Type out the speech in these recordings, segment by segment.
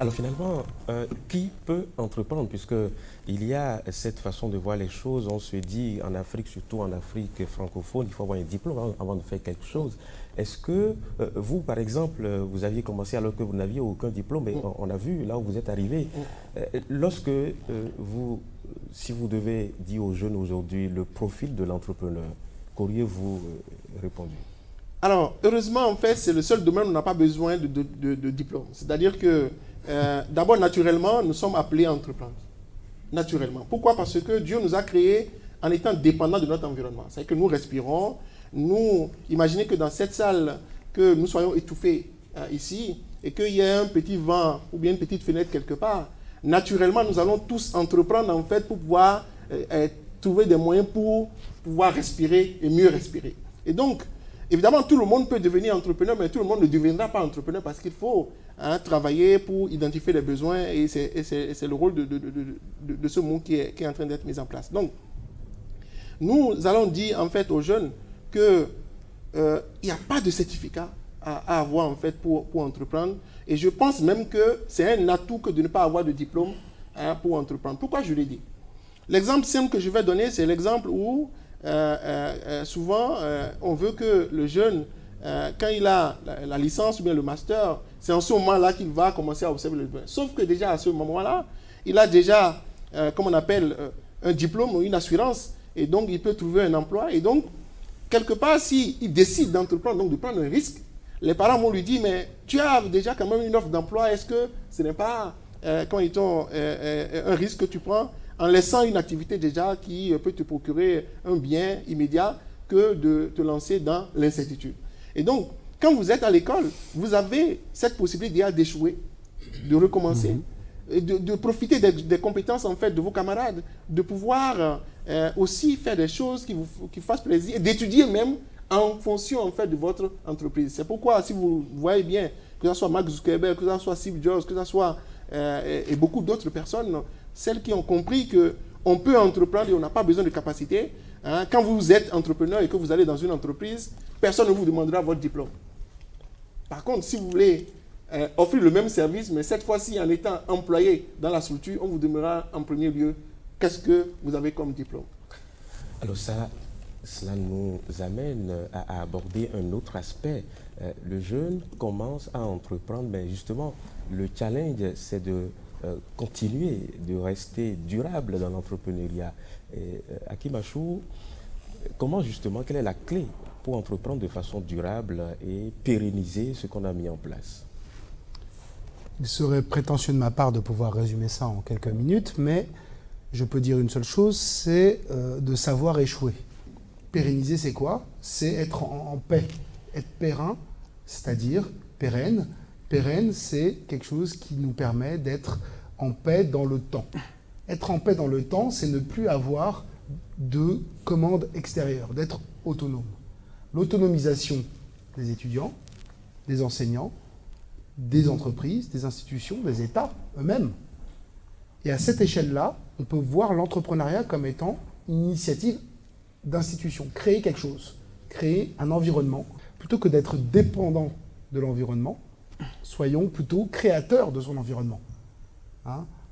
Alors finalement, qui peut entreprendre? Puisqu'il y a cette façon de voir les choses, on se dit en Afrique, surtout en Afrique francophone, il faut avoir un diplôme avant de faire quelque chose. Est-ce que vous, par exemple, vous aviez commencé alors que vous n'aviez aucun diplôme, et on a vu là où vous êtes arrivé. Lorsque si vous devez dire aux jeunes aujourd'hui le profil de l'entrepreneur, qu'auriez-vous répondu? Alors, heureusement, en fait, c'est le seul domaine où on n'a pas besoin de diplôme. C'est-à-dire que, d'abord, naturellement, nous sommes appelés à entreprendre. Naturellement. Pourquoi? Parce que Dieu nous a créés en étant dépendants de notre environnement. C'est-à-dire que nous respirons. Imaginez que dans cette salle, que nous soyons étouffés ici, et qu'il y ait un petit vent ou bien une petite fenêtre quelque part. Naturellement, nous allons tous entreprendre, en fait, pour pouvoir trouver des moyens pour pouvoir respirer et mieux respirer. Et donc, évidemment, tout le monde peut devenir entrepreneur, mais tout le monde ne deviendra pas entrepreneur parce qu'il faut travailler pour identifier les besoins, et c'est le rôle de ce monde qui est en train d'être mis en place. Donc, nous allons dire en fait aux jeunes qu'il n'y a pas de certificat à avoir en fait pour entreprendre, et je pense même que c'est un atout que de ne pas avoir de diplôme pour entreprendre. Pourquoi je l'ai dit? L'exemple simple que je vais donner, c'est l'exemple où souvent, on veut que le jeune, quand il a la licence ou bien le master, c'est en ce moment-là qu'il va commencer à observer le besoin. Sauf que déjà à ce moment-là, il a déjà, comme on appelle, un diplôme ou une assurance, et donc il peut trouver un emploi. Et donc, quelque part, s'il décide d'entreprendre, donc de prendre un risque, les parents vont lui dire, mais tu as déjà quand même une offre d'emploi, est-ce que ce n'est pas un risque que tu prends en laissant une activité déjà qui peut te procurer un bien immédiat que de te lancer dans l'incertitude. Et donc, quand vous êtes à l'école, vous avez cette possibilité déjà d'échouer, de recommencer, et de profiter des compétences en fait de vos camarades, de pouvoir aussi faire des choses qui vous fassent plaisir, et d'étudier même en fonction en fait de votre entreprise. C'est pourquoi, si vous voyez bien, que ce soit Mark Zuckerberg, que ce soit Steve Jobs, que ce soit et beaucoup d'autres personnes, celles qui ont compris qu'on peut entreprendre et on n'a pas besoin de capacité. Quand vous êtes entrepreneur et que vous allez dans une entreprise, personne ne vous demandera votre diplôme. Par contre, si vous voulez offrir le même service, mais cette fois-ci en étant employé dans la structure, on vous demandera en premier lieu qu'est-ce que vous avez comme diplôme. Alors cela nous amène à aborder un autre aspect. Le jeune commence à entreprendre, mais justement, le challenge, c'est de continuer de rester durable dans l'entrepreneuriat. Hakim Achou, quelle est la clé pour entreprendre de façon durable et pérenniser ce qu'on a mis en place? Il serait prétentieux de ma part de pouvoir résumer ça en quelques minutes, mais je peux dire une seule chose, c'est de savoir échouer. Pérenniser, c'est quoi? C'est être en paix, être périn, c'est-à-dire pérenne. Pérenne, c'est quelque chose qui nous permet d'être en paix dans le temps. Être en paix dans le temps, c'est ne plus avoir de commandes extérieures, d'être autonome. L'autonomisation des étudiants, des enseignants, des entreprises, des institutions, des États eux-mêmes. Et à cette échelle-là, on peut voir l'entrepreneuriat comme étant une initiative d'institution. Créer quelque chose, créer un environnement. Plutôt que d'être dépendant de l'environnement, soyons plutôt créateurs de son environnement.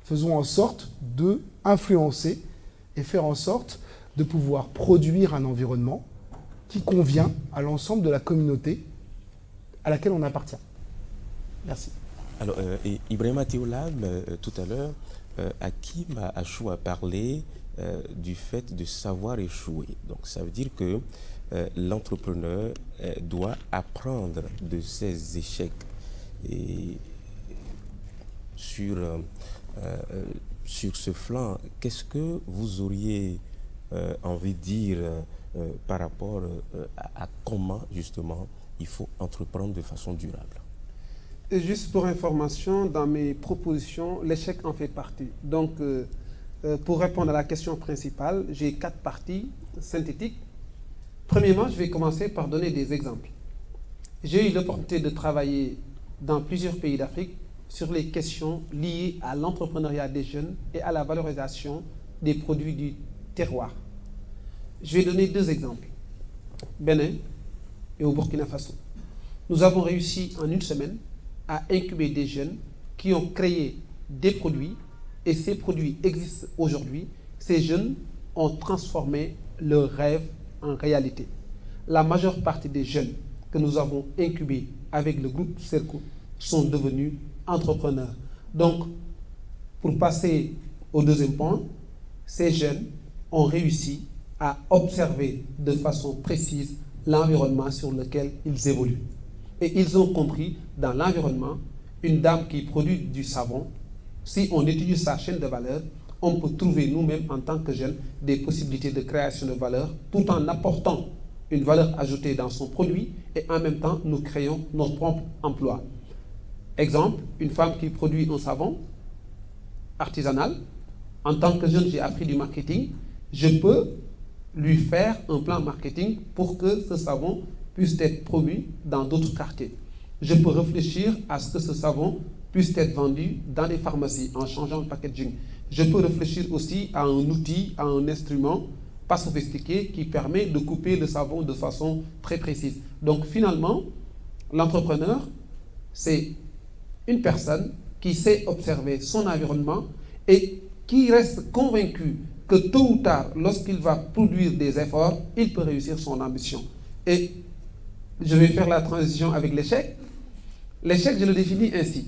Faisons en sorte d'influencer et faire en sorte de pouvoir produire un environnement qui convient à l'ensemble de la communauté à laquelle on appartient. Merci. Alors, Ibrahima Théolam, tout à l'heure, Hakim Achou a parlé du fait de savoir échouer. Donc, ça veut dire que l'entrepreneur doit apprendre de ses échecs. Et sur ce flanc, qu'est-ce que vous auriez envie de dire par rapport à comment, justement, il faut entreprendre de façon durable? Et juste pour information, dans mes propositions, l'échec en fait partie. Donc, pour répondre à la question principale, j'ai 4 parties synthétiques. Premièrement, je vais commencer par donner des exemples. J'ai eu l'opportunité de travailler dans plusieurs pays d'Afrique sur les questions liées à l'entrepreneuriat des jeunes et à la valorisation des produits du terroir. Je vais donner 2 exemples. Bénin et au Burkina Faso. Nous avons réussi en une semaine à incuber des jeunes qui ont créé des produits et ces produits existent aujourd'hui. Ces jeunes ont transformé leurs rêves en réalité. La majeure partie des jeunes que nous avons incubés avec le groupe Cerco sont devenus entrepreneurs. Donc, pour passer au deuxième point, ces jeunes ont réussi à observer de façon précise l'environnement sur lequel ils évoluent. Et ils ont compris dans l'environnement, une dame qui produit du savon, si on étudie sa chaîne de valeur, on peut trouver nous-mêmes en tant que jeunes des possibilités de création de valeur tout en apportant une valeur ajoutée dans son produit et en même temps nous créons notre propre emploi. Exemple, une femme qui produit un savon artisanal, en tant que jeune j'ai appris du marketing, je peux lui faire un plan marketing pour que ce savon puisse être produit dans d'autres quartiers. Je peux réfléchir à ce que ce savon puisse être vendu dans les pharmacies en changeant le packaging. Je peux réfléchir aussi à un outil, à un instrument pas sophistiqué qui permet de couper le savon de façon très précise. Donc finalement, l'entrepreneur, c'est une personne qui sait observer son environnement et qui reste convaincu que tôt ou tard, lorsqu'il va produire des efforts, il peut réussir son ambition. Et je vais faire la transition avec l'échec. L'échec, je le définis ainsi.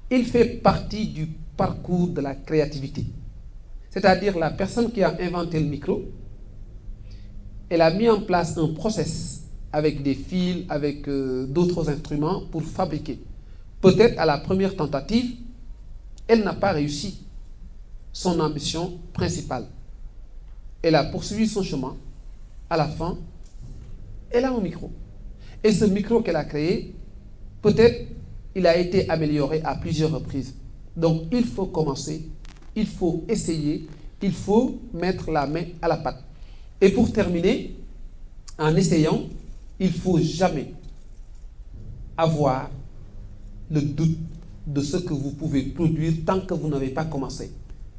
Il fait partie du parcours de la créativité. C'est-à-dire la personne qui a inventé le micro, elle a mis en place un process avec des fils, avec d'autres instruments pour fabriquer. Peut-être à la première tentative, elle n'a pas réussi son ambition principale. Elle a poursuivi son chemin. À la fin, elle a un micro. Et ce micro qu'elle a créé, peut-être il a été amélioré à plusieurs reprises. Donc il faut commencer, il faut essayer, il faut mettre la main à la pâte. Et pour terminer, en essayant, il ne faut jamais avoir le doute de ce que vous pouvez produire tant que vous n'avez pas commencé.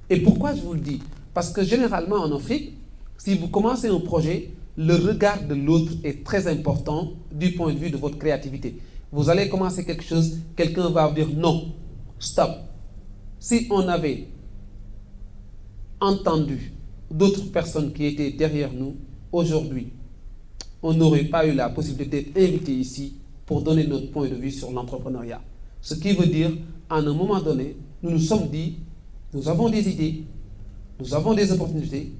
Et pourquoi je vous le dis? Parce que généralement en Afrique, si vous commencez un projet, le regard de l'autre est très important du point de vue de votre créativité. Vous allez commencer quelque chose, quelqu'un va vous dire non, stop. Si on avait entendu d'autres personnes qui étaient derrière nous, aujourd'hui, on n'aurait pas eu la possibilité d'être invité ici pour donner notre point de vue sur l'entrepreneuriat. Ce qui veut dire, à un moment donné, nous nous sommes dit, nous avons des idées, nous avons des opportunités,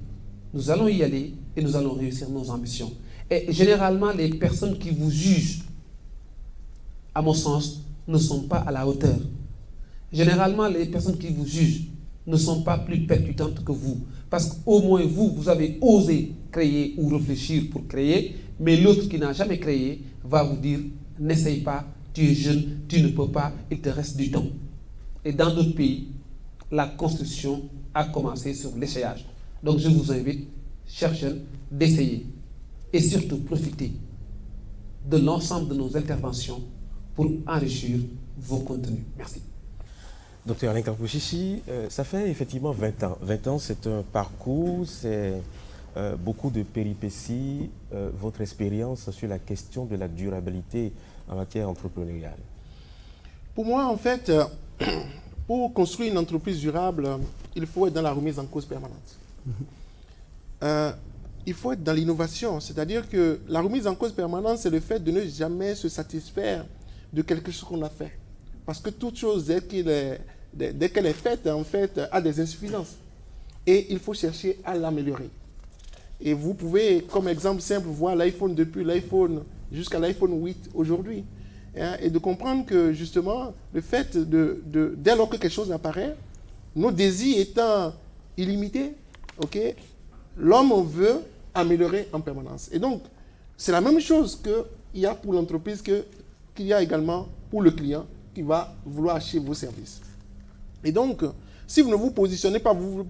nous allons y aller et nous allons réussir nos ambitions. Et généralement, les personnes qui vous jugent, à mon sens, ne sont pas à la hauteur. Généralement, les personnes qui vous jugent ne sont pas plus percutantes que vous. Parce qu'au moins vous, vous avez osé créer ou réfléchir pour créer, mais l'autre qui n'a jamais créé va vous dire, n'essaye pas, tu es jeune, tu ne peux pas, il te reste du temps. Et dans d'autres pays, la construction a commencé sur l'essayage. Donc je vous invite, chers jeunes, d'essayer et surtout profiter de l'ensemble de nos interventions pour enrichir vos contenus. Merci. Docteur Alain Kampouchichi, ça fait effectivement 20 ans. 20 ans, c'est un parcours, c'est beaucoup de péripéties, votre expérience sur la question de la durabilité en matière entrepreneuriale. Pour moi, en fait, pour construire une entreprise durable, il faut être dans la remise en cause permanente. Il faut être dans l'innovation, c'est-à-dire que la remise en cause permanente, c'est le fait de ne jamais se satisfaire de quelque chose qu'on a fait. Parce que toute chose, dès qu'elle est faite, en fait, a des insuffisances. Et il faut chercher à l'améliorer. Et vous pouvez, comme exemple simple, voir l'iPhone depuis l'iPhone jusqu'à l'iPhone 8 aujourd'hui. Et de comprendre que, justement, le fait dès lors que quelque chose apparaît, nos désirs étant illimités, okay, l'homme veut améliorer en permanence. Et donc, c'est la même chose qu'il y a pour l'entreprise qu'il y a également pour le client qui va vouloir acheter vos services. Et donc, si vous ne vous positionnez pas, vous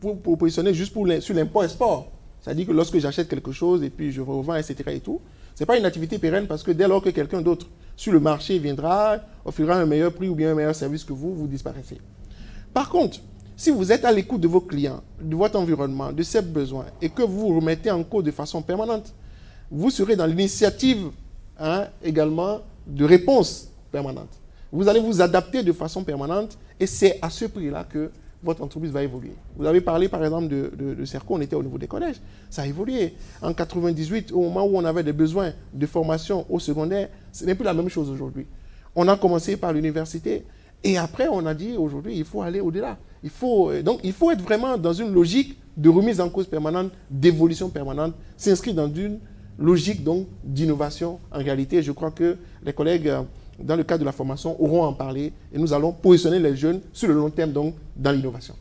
vous positionnez juste sur l'import-export. C'est-à-dire que lorsque j'achète quelque chose et puis je revends, etc. et tout, ce n'est pas une activité pérenne parce que dès lors que quelqu'un d'autre sur le marché viendra, offrira un meilleur prix ou bien un meilleur service que vous, vous disparaissez. Par contre, si vous êtes à l'écoute de vos clients, de votre environnement, de ses besoins et que vous vous remettez en cause de façon permanente, vous serez dans l'initiative également de réponse permanente. Vous allez vous adapter de façon permanente et c'est à ce prix-là que votre entreprise va évoluer. Vous avez parlé par exemple de Serco, on était au niveau des collèges. Ça a évolué. En 98, au moment où on avait des besoins de formation au secondaire, ce n'est plus la même chose aujourd'hui. On a commencé par l'université et après on a dit aujourd'hui il faut aller au-delà. Donc il faut être vraiment dans une logique de remise en cause permanente, d'évolution permanente, s'inscrire dans une logique donc d'innovation. En réalité, je crois que les collègues dans le cadre de la formation auront à en parler et nous allons positionner les jeunes sur le long terme donc dans l'innovation.